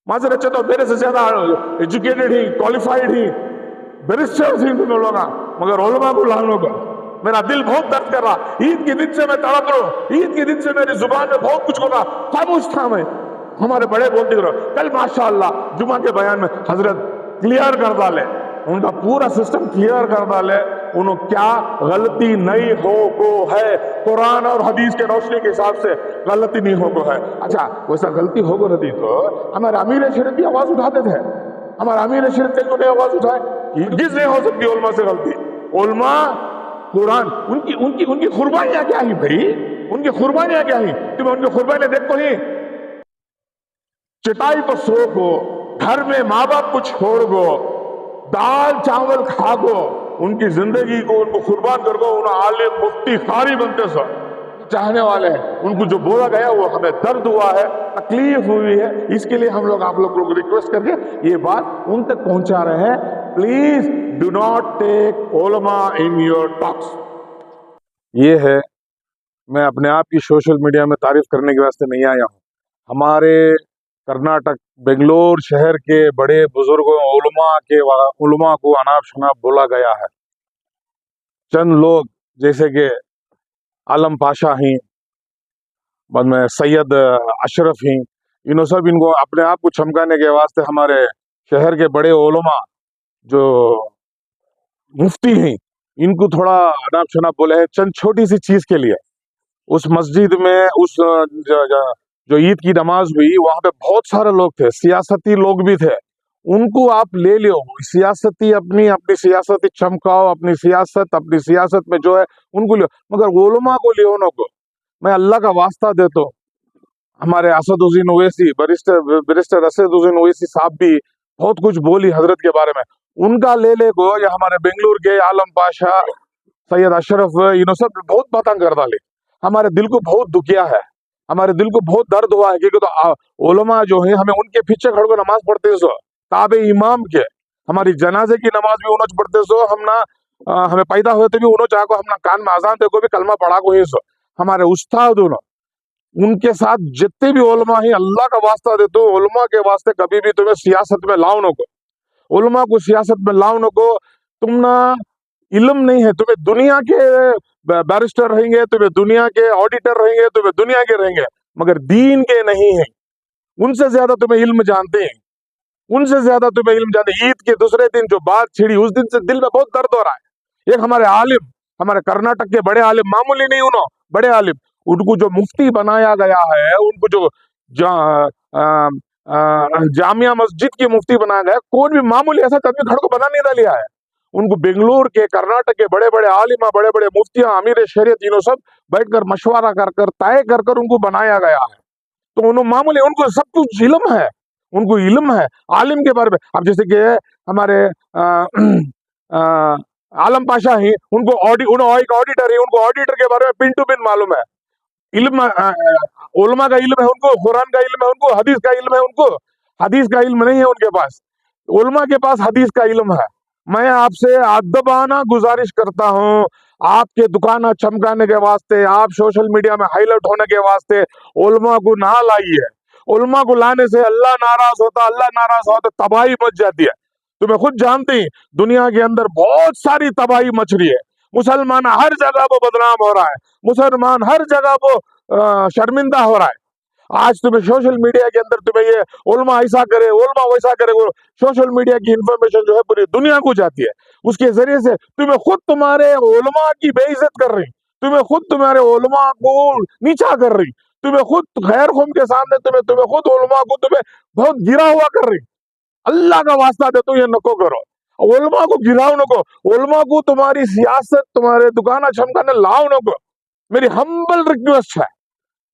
माजरत चाहता हूँ, मेरे से ज्यादा एजुकेटेड ही, क्वालिफाइड ही, बैरिस्टर ही तुम लोग, मगर उलमा को लानों का मेरा दिल बहुत दर्द कर रहा। ईद के दिन से मैं तड़प रहा हूँ, ईद के दिन से मेरी जुबान में बहुत कुछ होगा, खामोश था मैं। हमारे बड़े बोलते रहो। कल माशाअल्लाह जुमा के बयान में हजरत क्लियर कर डाले, उनका पूरा सिस्टम क्लियर कर डाले, उन्होंने क्या गलती नहीं हो को है, कुरान और हदीस के रोशनी के हिसाब से गलती नहीं हो को है। अच्छा वैसा गलती हो को रहती तो हमारे अमीर शरीफ भी आवाज उठाते थे, हमारे अमीर शरीफ क्यों नहीं आवाज उठाए? किस नहीं हो सकती उलमा से गलती? उलमा कुरान उनकी उनकी उनकी कुर्बानियां क्या ही भाई, उनकी कुर्बानियां क्या ही? तुम उनकी कुर्बानियां देखो ही, चटाई पर सो गो, घर में माँ बाप को छोड़ गो, दाल चावल खा गो, उनकी जिंदगी को उनको कुर्बान कर गो, उन्हें आलिम मुफ्ती कारी बनते सो चाहने वाले हैं। उनको जो बोला गया वो हमें दर्द हुआ है, तकलीफ हुई है, इसके लिए हम लोग आप लोग रिक्वेस्ट करके ये बात उन तक पहुंचा रहे हैं। प्लीज डू नॉट टेक उलमा इन योर टॉक्स। ये है, मैं अपने आप की सोशल मीडिया में तारीफ करने के वास्ते नहीं आया हूँ। हमारे कर्नाटक बेंगलोर शहर के बड़े बुजुर्गों उलमा को अनाप शनाप बोला गया है। चंद लोग जैसे कि आलम पाशा ही, बाद में सैयद अशरफ ही, इन्हों सब इनको अपने आप को चमकाने के वास्ते हमारे शहर के बड़े उलमा जो मुफ्ती हैं इनको थोड़ा अनाप शनाप बोले हैं चंद छोटी सी चीज के लिए। उस मस्जिद में उस जो ईद की नमाज हुई वहां पे बहुत सारे लोग थे, सियासती लोग भी थे, उनको आप ले लो, सियासती अपनी सियासती चमकाओ, अपनी सियासत में जो है उनको लियो, मगर उलमा को लियो न को। मैं अल्लाह का वास्ता देता हूँ, हमारे असदुद्दीन ओवैसी बैरिस्टर असदुद्दीन ओवैसी साहब भी बहुत कुछ बोली हजरत के बारे में, उनका ले को, या हमारे बेंगलुरु के आलम पाशा, सैयद अशरफ, इन्होंने सब बहुत बातें कर डाली, हमारे दिल को बहुत दुखिया है, हमारे दिल को बहुत दर्द हुआ है। क्योंकि तो उलमा जो है हमें उनके पीछे खड़े कर नमाज पढ़ते सो, ताबे इमाम के, हमारी जनाजे की नमाज भी उन्होंने पढ़ते सो, हम ना हमें पैदा हुए तो भी उन्होंने चाहो हम ना कान में आजान देखो भी कलमा पढ़ा को ही सो, हमारे उस्ताद दोनों, उनके साथ जितने भी उलमा ही, अल्लाह का वास्ता देते हो, उलमा के वास्ते कभी भी तुम्हें सियासत में लाओ न को, उलमा को सियासत में लाओ न को। तुम ना इल्म नहीं है, तुम्हें दुनिया के बैरिस्टर रहेंगे, तुम्हें दुनिया के ऑडिटर रहेंगे, तुम्हें दुनिया के रहेंगे, मगर दीन के नहीं है। उनसे ज्यादा तुम्हें इल्म जानते हैं, उनसे ज्यादा तुम्हें इल्म जानते हैं। ईद के दूसरे दिन जो बात छिड़ी उस दिन से दिल में बहुत दर्द हो रहा है। एक हमारे आलिम, हमारे कर्नाटक के बड़े आलिम, मामूली नहीं उन्होंने, बड़े आलिम, उनको जो मुफ्ती बनाया गया है, उनको जो जामिया मस्जिद की मुफ्ती बनाया गया, कोई भी मामूली ऐसा आदमी घर को बना नहीं लिया है। उनको बेंगलुरु के, कर्नाटक के बड़े बड़े आलिमा, बड़े बड़े मुफ्तियां, अमीर शरीयत, इन्हों सब बैठकर मशवरा कर तय कर उनको बनाया गया है। तो उन्होंने मामूली, उनको सब कुछ इल्म है, उनको इल्म है आलिम के बारे में। अब जैसे कि हमारे आलम पाशा ही, उनको ऑडिटर है, उनको ऑडिटर के बारे में पिन टू पिन मालूम है। इल्म उलमा का इल्म है उनको, कुरान का इल्म है उनको, हदीस का इल्म है उनको। हदीस का इल्म नहीं है उनके पास, उलमा के पास हदीस का इल्म है। मैं आपसे अदबाना गुजारिश करता हूँ, आपके दुकान चमकाने के वास्ते, आप सोशल मीडिया में हाईलाइट होने के वास्ते उलमा को ना लाइए। उलमा को लाने से अल्लाह नाराज होता, तबाही मच जाती है। तुम्हें खुद जानते हैं दुनिया के अंदर बहुत सारी तबाही मच रही है। मुसलमान हर जगह वो बदनाम हो रहा है, मुसलमान हर जगह वो शर्मिंदा हो रहा है। आज तुम्हें सोशल मीडिया के अंदर तुम्हें ये उलमा ऐसा करे, उलमा वैसा करे, वो सोशल मीडिया की इंफॉर्मेशन जो है पूरी दुनिया को जाती है, उसके जरिए से तुम्हें खुद तुम्हारे उलमा की बेइज्जत कर रही, तुम्हें खुद तुम्हारे उलमा को नीचा कर रही, तुम्हें खुद खैर खुम के सामने तुम्हें खुद उलमा को तुम्हें बहुत गिरा हुआ कर रही। अल्लाह का वास्ता दे तो ये नको करो, उलमा को गिराओ नको, उलमा को तुम्हारी सियासत, तुम्हारे दुकाना चमकाने लाओ नको। मेरी हम्बल रिक्वेस्ट है,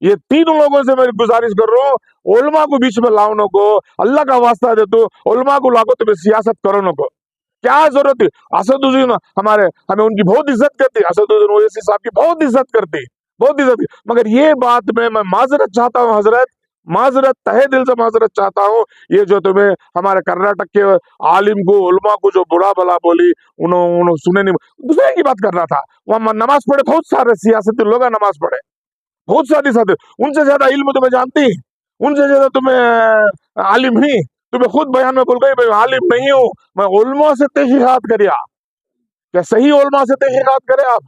ये तीनों लोगों से मैं गुजारिश कर रहा हूँ, उलमा को बीच में लाओ नको, अल्लाह का वास्ता दे तो उलमा को लाओ, तुम्हें सियासत करो नको। क्या जरूरत है? असदुद्दीन हमें उनकी बहुत इज्जत करती है, असदुद्दीन ओवैसी साहब की बहुत इज्जत करती, बहुत इज्जत। मगर ये बात में मैं माजरत चाहता हूँ हजरत, माजरत, तहे दिल से माजरत चाहता हूँ। ये जो तुम्हें हमारे कर्नाटक के आलिम को, उलमा को जो बुरा भला बोली, उन्होंने सुने नहीं, दूसरे की बात कर रहा था। वहां नमाज पढ़े बहुत सारे सियासती लोग नमाज पढ़े, बहुत सारी साथी, उनसे ज्यादा इल्म तुम्हें जानती, उनसे ज्यादा तुम्हें आलिम नहीं, तुम्हें खुद बयान में बोल गई मैं आलिम नहीं हूं, मैं उलमा से तहकीकात करे आप, क्या सही उलमा से तहकीकात करे आप,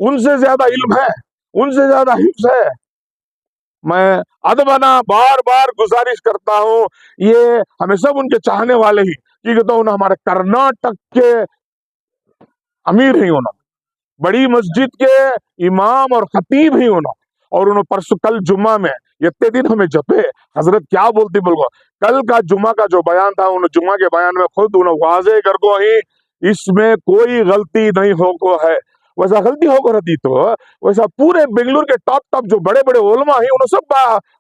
उनसे ज्यादा इल्म है, उनसे ज्यादा हिफ्ज है। मैं अदबना बार बार गुजारिश करता हूं, ये हमें सब उनके चाहने वाले ही, कि तो उन्हें हमारे कर्नाटक के अमीर ही होना, बड़ी मस्जिद के इमाम और खतीब ही होना, और उन्होंने परसों कल जुम्मा में इतने दिन हमें जपे हजरत क्या बोलती बोलो, कल का जुम्मा का जो बयान था उन्होंने जुम्मा के बयान में खुद उन्होंने वाजे कर को ही इसमें कोई गलती नहीं हो को है, वैसा गलती होकर रहती तो वैसा पूरे बेंगलुरु के टॉप टॉप जो बड़े बड़े ओलमा ही उन्होंने सब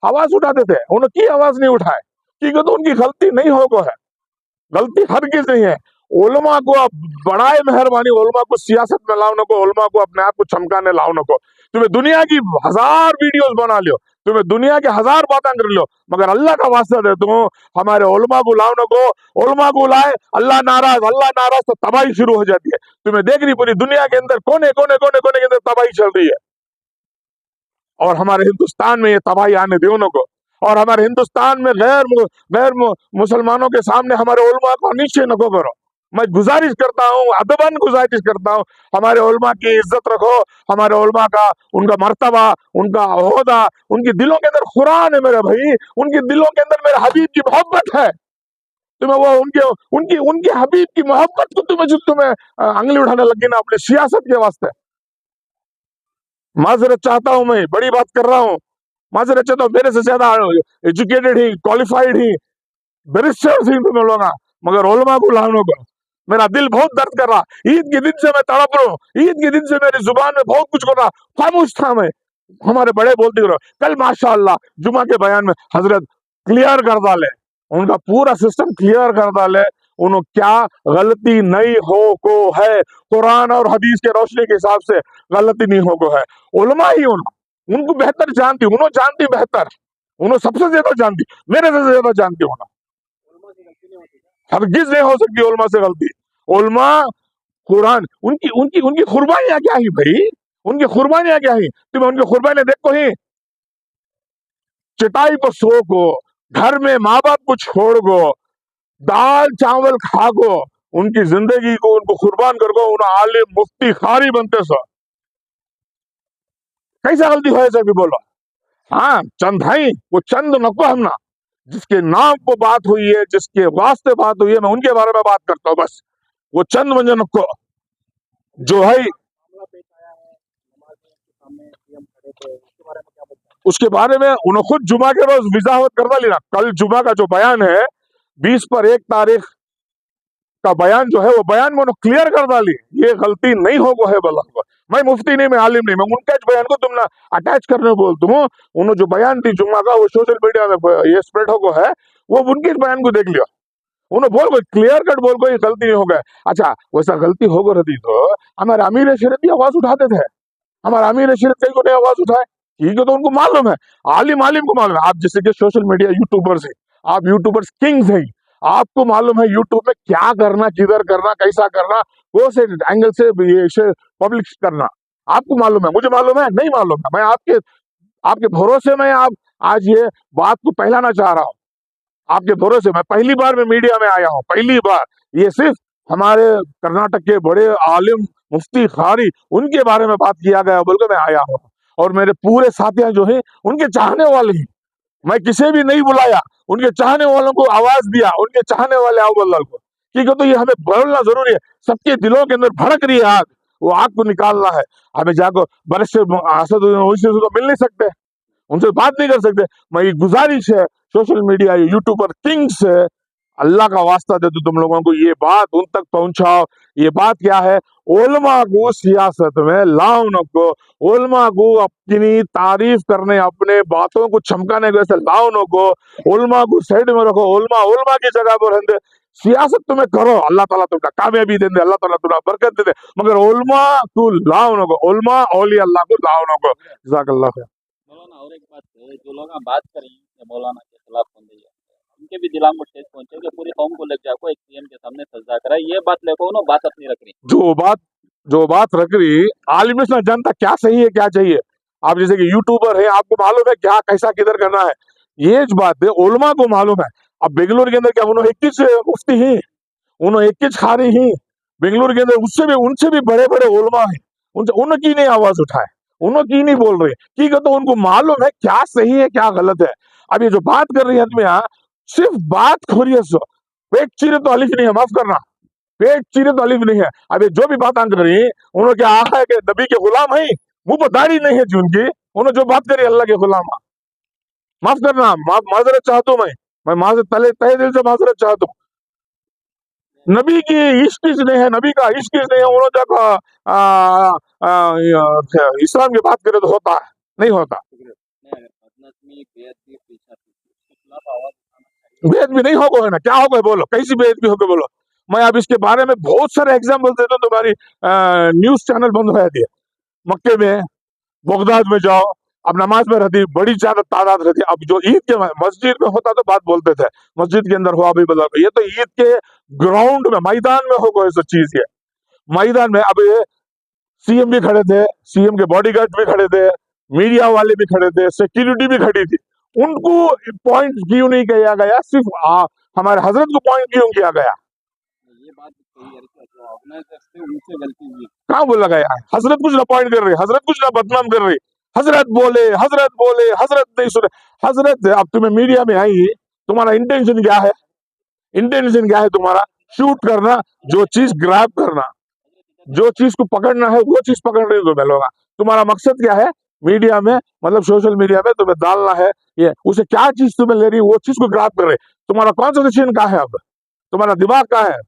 आवाज उठाते थे, उन्होंने की आवाज नहीं उठाए, क्योंकि तो उनकी गलती नहीं हो को है, गलती हर किस नहीं है। उलमा को आप बड़ाए मेहरबानी, उलमा को सियासत में लाओ नको, उलमा को अपने आप को चमकाने लाओ नको, तुम्हें दुनिया की 1000 वीडियोस बना लियो, तुम्हें दुनिया के 1000 बातें कर लियो, मगर अल्लाह का वास्ता दे तुम हमारे उलमा को लाओ नको, उलमा को लाए अल्लाह नाराज तो तबाही शुरू हो जाती है। तुम्हें देख रही पूरी दुनिया के अंदर कोने कोने कोने कोने के अंदर तबाही चल रही है, और हमारे हिंदुस्तान में ये तबाही आने दो नको, और हमारे हिंदुस्तान में गैर मुसलमानों के सामने हमारे उलमा को नीचे नको करो। मैं गुजारिश करता हूँ, अदबन गुजारिश करता हूँ, हमारे उलमा की इज्जत रखो, हमारे उलमा का उनका मर्तबा, उनका ओहदा, उनके दिलों के अंदर कुरान है मेरे भाई, उनके दिलों के अंदर मेरे हबीब की मोहब्बत है। तुम्हें वो उनके हबीब की मोहब्बत को तुम्हें अंगली उठाने लगी ना अपने सियासत के वास्ते। माजरत चाहता हूं, मैं बड़ी बात कर रहा हूं, माजरत चाहता हूं, मेरे से ज्यादा एजुकेटेड ही, क्वालिफाइड ही, बैरिस्टर्स ही तुम लोग, मगर उलमा को लानों को मेरा दिल बहुत दर्द कर रहा, ईद के दिन से मैं तड़प रहा हूँ, ईद के दिन से मेरी जुबान में बहुत कुछ कर रहा, खामोश था मैं, हमारे बड़े बोलते रहो। कल माशाअल्लाह जुमा के बयान में हजरत क्लियर कर डाले, उनका पूरा सिस्टम क्लियर कर डाले, उन्होंने क्या गलती नहीं हो को है, कुरान और हदीस के रोशनी के हिसाब से गलती नहीं हो को है। उलमा ही उनको बेहतर जानती, उन्होंने जानती बेहतर, उन्होंने सबसे ज्यादा जानती, मेरे से ज्यादा जानती होना, हरगिज नहीं हो सकती उलमा से गलती। उलमा कुरान उनकी उनकी उनकी कुर्बानियां क्या ही भाई, उनकी कुर्बानियां क्या ही, तुम्हें उनकी कुर्बानियां देखो ही, चटाई पर सो को, घर में माँ बाप को छोड़ को, दाल चावल खा को, उनकी जिंदगी को उनको कुर्बान कर को, उन्हें आलिम मुफ्ती खारी बनते सो, कैसा गलती हो ऐसा भी बोलो। हाँ चंद भाई, वो चंद नको हम ना, जिसके नाम को बात हुई है, जिसके वास्ते बात हुई है, मैं उनके बारे में बात करता हूँ बस, वो चंद मंजन को जो है, उसके बारे में उन्होंने खुद जुमा के रोज वजाहत कर डाली ना। कल जुमा का जो बयान है 20 पर 1 तारीख का बयान जो है, वो बयान में उन्होंने क्लियर कर डाली, ये गलती नहीं हो है बल्ला को। मैं मुफ्ती नहीं, मैं आलिम नहीं, मैं उनका बयान को तुम ना अटैच करने बोलता हूँ, उन्होंने जो बयान दी जुम्मा का वो सोशल मीडिया में ये स्प्रेड हो है, वो उनके बयान को देख लिया, उन्होंने बोल गए क्लियर कट बोल गए गलती नहीं हो गया। अच्छा वैसा गलती हो गई तो हमारे अमीर शरीयत भी आवाज उठाते थे, हमारे अमीर शरीयत कहीं को नहीं आवाज उठाए, ठीक है तो उनको मालूम है, आलिम को मालूम है। आप जैसे कि सोशल मीडिया यूट्यूबर्स है, आप यूट्यूबर्स किंग्स है, आपको मालूम है यूट्यूब में क्या करना, किधर करना, कैसा करना, वो से एंगल से पब्लिक करना, आपको मालूम है, मुझे मालूम है नहीं मालूम है। मैं आपके भरोसे में आप आज ये बात को फैलाना चाह रहा हूँ, आपके भरोसे में पहली बार मैं मीडिया में आया हूँ, पहली बार, ये सिर्फ हमारे कर्नाटक के बड़े आलिम मुफ्ती खारी उनके बारे में बात किया गया बोलकर मैं आया हूँ, और मेरे पूरे साथियां जो हैं उनके चाहने वाले ही, मैं किसी भी नहीं बुलाया, उनके चाहने वालों को आवाज दिया, उनके चाहने वाले आओ बल्ला को, क्योंकि तो ये हमें बोलना जरूरी है, सबके दिलों के अंदर भड़क रही है आग, वो आग को निकालना है, हमें जाकर बरस से तो मिल नहीं सकते, उनसे बात नहीं कर सकते। मैं ये गुजारिश है सोशल मीडिया यूट्यूबर किंग्स से, अल्लाह का वास्ता दे तो तुम लोगों को ये बात उन तक पहुंचाओ। ये बात क्या है, उलमा को सियासत में लाओ नको, उलमा को अपनी तारीफ करने, अपने बातों को चमकाने के वैसे लाओ नको, उलमा को साइड में रखो, उलमा की जगह पर रहते, सियासत तुम्हें करो, अल्लाह ताला तुमका कामयाबी दे दे, अल्लाह ताला तुम्हें बरकत दे दे, मगर उलमा को लाओ नको, उलमा औलिया अल्लाह को लाओ नको। जज़ाकल्लाह खैर। मौलाना और एक बात है, जो लोग बात करें मौलाना के खिलाफ होंगे, उनके भी दिमाग में ठेस पहुंचे कि पूरी कौम को लेकर जाको एक सीएम के सामने सजदा कराए, ये बात लेको उन्होंने बात अपनी रख रही, जो बात रख रही आलिम ना जनता क्या सही है क्या चाहिए। आप जैसे कि यूट्यूबर है, आपको मालूम है क्या कैसा किधर करना है, ये ज बात है, उलमा को मालूम है। अब बेंगलुरु के अंदर क्या उन्होंने 21 मुफ्ती ही, उन्होंने 21 खारी ही बेंगलुरु के अंदर, उससे भी उनसे भी बड़े बड़े उलमा है, उनकी नहीं आवाज उठाए, उनकी नहीं बोल रहे ठीक है। तो उनको मालूम है क्या सही है क्या गलत है। अब ये जो बात कर रही है आदमियां, सिर्फ बात हो रही है, सो पेट चीरे तो अलिफ नहीं है, माफ करना, पेट चीरे तो अलिफ नहीं है। अब ये जो भी बात कर रही है, उन्होंने क्या आखा है कि नबी के गुलाम है, मुंह पर दाढ़ी नहीं है जी उनकी, उन्होंने जो बात करी अल्लाह के गुलाम, माफ करना, माजरत चाहता हूं, मैं माजरत तहे दिल से माजरत चाहता हूं। नबी की इश्क नहीं है, नबी का इश्क नहीं है, उन्होंने जब इस्लाम की बात करे तो होता है, नहीं होता। बेद भी नहीं होगा है ना, क्या होगा बोलो, कैसी बेद भी होगा बोलो। मैं अब इसके बारे में बहुत सारे एग्जाम्पल देता हूँ, तुम्हारी न्यूज चैनल बंद हो जाती है। मक्के में, बगदाद में जाओ, अब नमाज में रहती बड़ी ज्यादा तादाद रहती है। अब जो ईद के मस्जिद में होता तो बात बोलते थे, मस्जिद के अंदर हुआ भी बता, ये तो ईद के ग्राउंड में मैदान में हो कोई सब चीज है। मैदान में अब ये सीएम भी खड़े थे, सीएम के बॉडीगार्ड भी खड़े थे, मीडिया वाले भी खड़े थे, सिक्योरिटी भी खड़ी थी। उनको पॉइंट क्यों नहीं किया गया, सिर्फ हमारे हजरत को पॉइंट क्यों किया गया। ये बात सही है कि जो ऑर्गेनाइजर्स थे उनसे गलती हुई। कहाँ बोला गया है, हजरत कुछ ना पॉइंट कर रही, हजरत कुछ ना बदनाम कर रही, हजरत बोले, हजरत बोले, हजरत नहीं सुने, हजरत। अब तुम्हें मीडिया में आई, तुम्हारा इंटेंशन क्या है, इंटेंशन क्या है तुम्हारा, शूट करना, जो चीज ग्रैब करना, जो चीज को पकड़ना है वो चीज पकड़ रही हो तुम्हें लोग। तुम्हारा मकसद क्या है मीडिया में, मतलब सोशल मीडिया में तुम्हें डालना है, ये उसे क्या चीज तुम्हें ले रही, वो चीज को ग्रैब कर रहे। तुम्हारा कॉन्सेंट्रेशन क्या है, अब तुम्हारा दिमाग क्या है,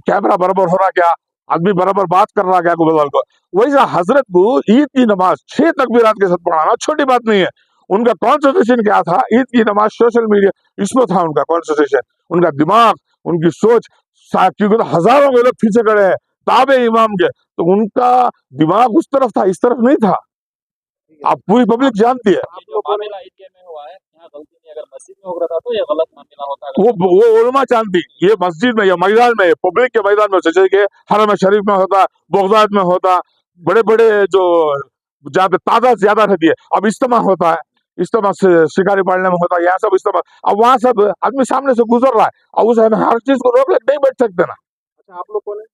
कैमरा बराबर हो रहा क्या, आदमी बराबर बात कर रहा क्या को बदल को। वैसा हजरत को ईद की नमाज 6 तकबीरात के साथ पढ़ाना छोटी बात नहीं है। उनका कॉन्सेंट्रेशन क्या था, ईद की नमाज, सोशल मीडिया, इसमें था उनका कॉन्सेंट्रेशन, उनका दिमाग, उनकी सोच। क्योंकि तो हजारों के लोग पीछे खड़े हैं ताबे इमाम के, तो उनका दिमाग उस तरफ था, इस तरफ नहीं था। आप पूरी पब्लिक जानती है। ये जो मामला ईद में हुआ है, यहाँ गलती नहीं, अगर मस्जिद में हो रहा था तो ये गलत मामला होता। वो उलमा जानती, ये मस्जिद में या मैदान में, पब्लिक के मैदान में, जैसे कि हरम शरीफ में होता, बगदाद में होता, बड़े बड़े जो जहाँ पे तादाद ज्यादा रहती है। अब इज्तिमा होता है, इज्तिमा से शिकारी पालने में होता है, यहाँ सब इज्तिमा, अब वहां सब आदमी सामने से गुजर रहा है, अब उसे हर चीज को रोक नहीं बैठ सकते ना। आप लोग बोले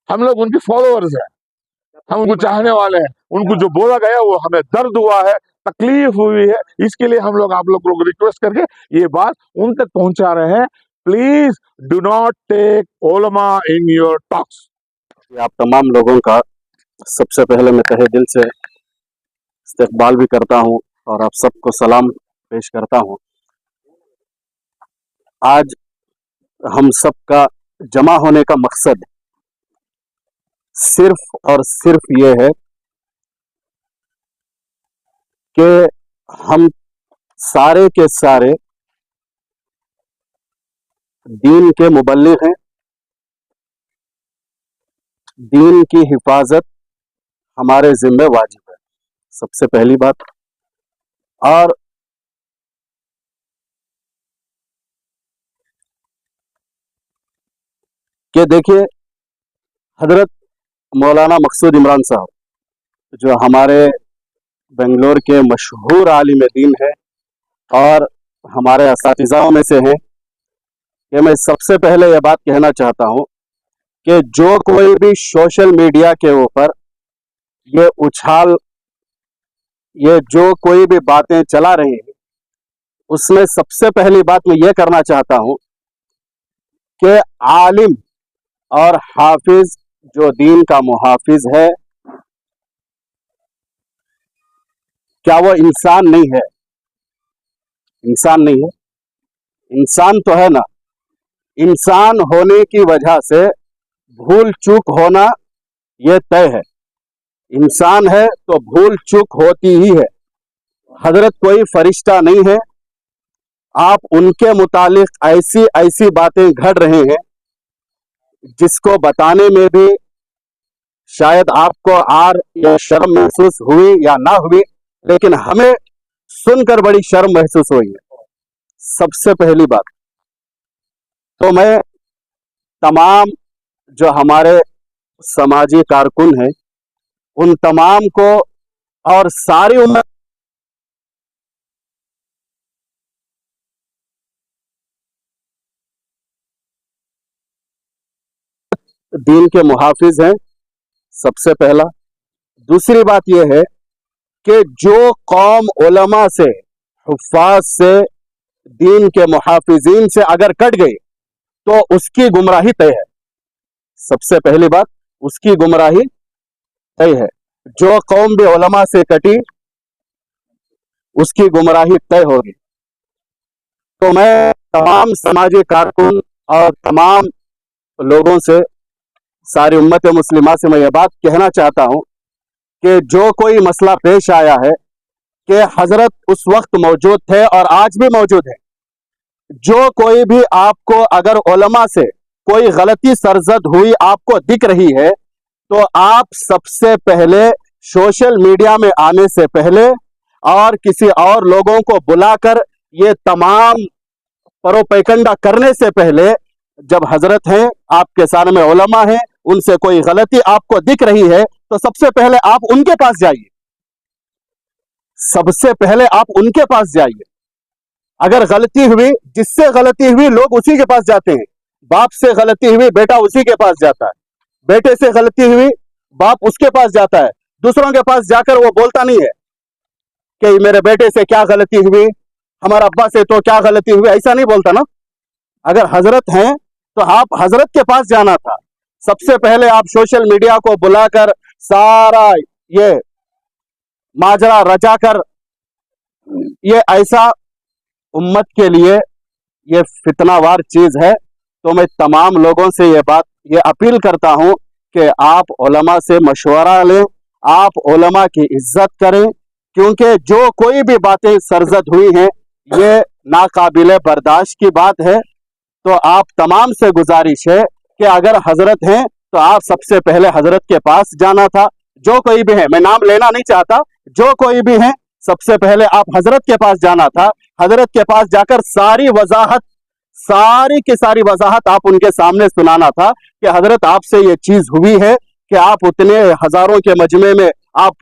हम लोग उनके फॉलोअर्स हैं, हम उनको चाहने वाले हैं, उनको जो बोला गया वो हमें दर्द हुआ है, तकलीफ हुई है, इसके लिए हम लोग आप लोग को रिक्वेस्ट करके ये बात उन तक पहुंचा रहे हैं। प्लीज डू नॉट टेक उलमा इन योर टॉक्स। आप तमाम लोगों का सबसे पहले मैं तहे दिल से इस्तकबाल भी करता हूं और आप सबको सलाम पेश करता हूं। आज हम सबका जमा होने का मकसद सिर्फ और सिर्फ ये है कि हम सारे के सारे दीन के मुबल्लिग हैं, दीन की हिफाजत हमारे जिम्मे वाजिब है, सबसे पहली बात। और कि देखिए हजरत मौलाना मकसूद इमरान साहब जो हमारे बेंगलोर के मशहूर आलिम दीन है और हमारे असातिज़ाओं में से हैं, कि मैं सबसे पहले यह बात कहना चाहता हूं कि जो कोई भी सोशल मीडिया के ऊपर ये उछाल, ये जो कोई भी बातें चला रहे हैं, उसमें सबसे पहली बात मैं ये करना चाहता हूं कि आलिम और हाफिज जो दीन का मुहाफिज है, क्या वो इंसान नहीं है? इंसान नहीं है? इंसान तो है ना। इंसान होने की वजह से भूल चूक होना ये तय है। इंसान है तो भूल चूक होती ही है। हजरत कोई फरिश्ता नहीं है। आप उनके मुतालिक ऐसी ऐसी बातें घड़ रहे हैं जिसको बताने में भी शायद आपको आर या शर्म महसूस हुई या ना हुई, लेकिन हमें सुनकर बड़ी शर्म महसूस हुई है। सबसे पहली बात तो मैं तमाम जो हमारे समाजी कारकुन हैं उन तमाम को और सारी उम्मत दीन के मुहाफिज हैं, सबसे पहला। दूसरी बात यह है कि जो कौम उलमा से, हुफ्फाज से, दीन के मुहाफिजीन से अगर कट गई तो उसकी गुमराही तय है। सबसे पहली बात, उसकी गुमराही तय है। जो कौम भी उलमा से कटी उसकी गुमराही तय होगी। तो मैं तमाम समाजी कारकुन और तमाम लोगों से, सारी उम्मत मुस्लिमा से मैं ये बात कहना चाहता हूं कि जो कोई मसला पेश आया है कि हजरत उस वक्त मौजूद थे और आज भी मौजूद है, जो कोई भी आपको अगर उलमा से कोई गलती सरजद हुई आपको दिख रही है तो आप सबसे पहले सोशल मीडिया में आने से पहले और किसी और लोगों को बुलाकर ये तमाम परोपैकंडा करने से पहले, जब हजरत हैं आपके सामने उलमा हैं, उनसे कोई गलती आपको दिख रही है तो सबसे पहले आप उनके पास जाइए। सबसे पहले आप उनके पास जाइए। अगर गलती हुई, जिससे गलती हुई लोग उसी के पास जाते हैं। बाप से गलती हुई बेटा उसी के पास जाता है, बेटे से गलती हुई बाप उसके पास जाता है। दूसरों के पास जाकर वो बोलता नहीं है कि मेरे बेटे से क्या गलती हुई, हमारे अब्बा से तो क्या गलती हुई, ऐसा नहीं बोलता ना। अगर हजरत हैं तो आप हजरत के पास जाना था। सबसे पहले आप सोशल मीडिया को बुलाकर सारा ये माजरा रचाकर, ये ऐसा उम्मत के लिए ये फितनावार चीज है। तो मैं तमाम लोगों से ये अपील करता हूं कि आप उलमा से मशवरा लें, आप उलमा की इज्जत करें, क्योंकि जो कोई भी बातें सरजद हुई हैं ये नाकाबिले बर्दाश्त की बात है। तो आप तमाम से गुजारिश है कि अगर हजरत हैं तो आप सबसे पहले हजरत के पास जाना था। जो कोई भी है, मैं नाम लेना नहीं चाहता, जो कोई भी है सबसे पहले आप हजरत के पास जाना था। हजरत के पास जाकर सारी की सारी वजाहत आप उनके सामने सुनाना था कि हजरत आपसे ये चीज हुई है कि आप उतने हजारों के मजमे में आप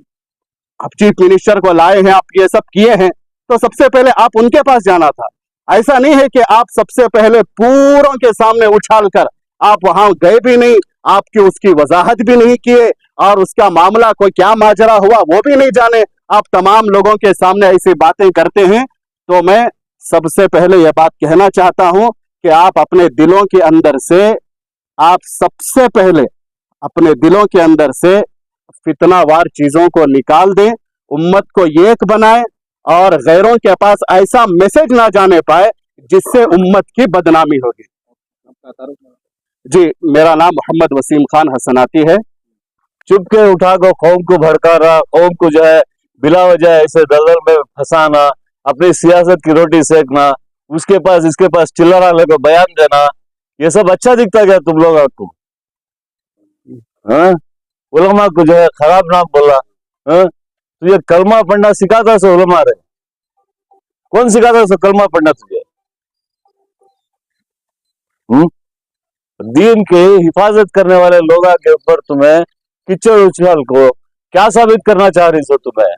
चीफ मिनिस्टर को लाए हैं, आप ये सब किए हैं। तो सबसे पहले आप उनके पास जाना था। ऐसा नहीं है कि आप सबसे पहले पूरों के सामने उछाल कर आप वहां गए भी नहीं, आपकी उसकी वजाहत भी नहीं किए और उसका मामला कोई क्या माजरा हुआ वो भी नहीं जाने, आप तमाम लोगों के सामने ऐसी बातें करते हैं। तो मैं सबसे पहले यह बात कहना चाहता हूं कि आप अपने दिलों के अंदर से, आप सबसे पहले अपने दिलों के अंदर से फितनावार चीजों को निकाल दें, उम्मत को एक बनाए और गैरों के पास ऐसा मैसेज ना जाने पाए जिससे उम्मत की बदनामी होगी। आपका तारुफ है? जी, मेरा नाम मोहम्मद वसीम खान हसनाती है। चुप के उठा को कौम को भड़काना, कौम को जो है बिला वजह ऐसे दलदल में फंसाना, अपनी सियासत की रोटी सेकना, उसके पास इसके पास चिल्लाना लेकर बयान देना, ये सब अच्छा दिखता क्या तुम लोग आपको? हाँ, उलमा को जो है खराब नाम बोला। हाँ, तो ये कलमा पढ़ना सिखाता सो उलमा रे? कौन सिखाता सो कलमा पढ़ना तुझे? दीन के हिफाजत करने वाले लोगों के ऊपर तुम्हें कीचड़ उछाल को क्या साबित करना चाह रही सो तुम्हें?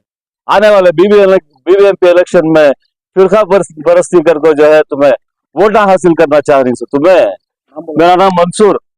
आने वाले बीबीएमपी इलेक्शन में फिरका परस्ती कर को जो है तुम्हें वोटा हासिल करना चाह रही सो तुम्हें? मेरा नाम मंसूर।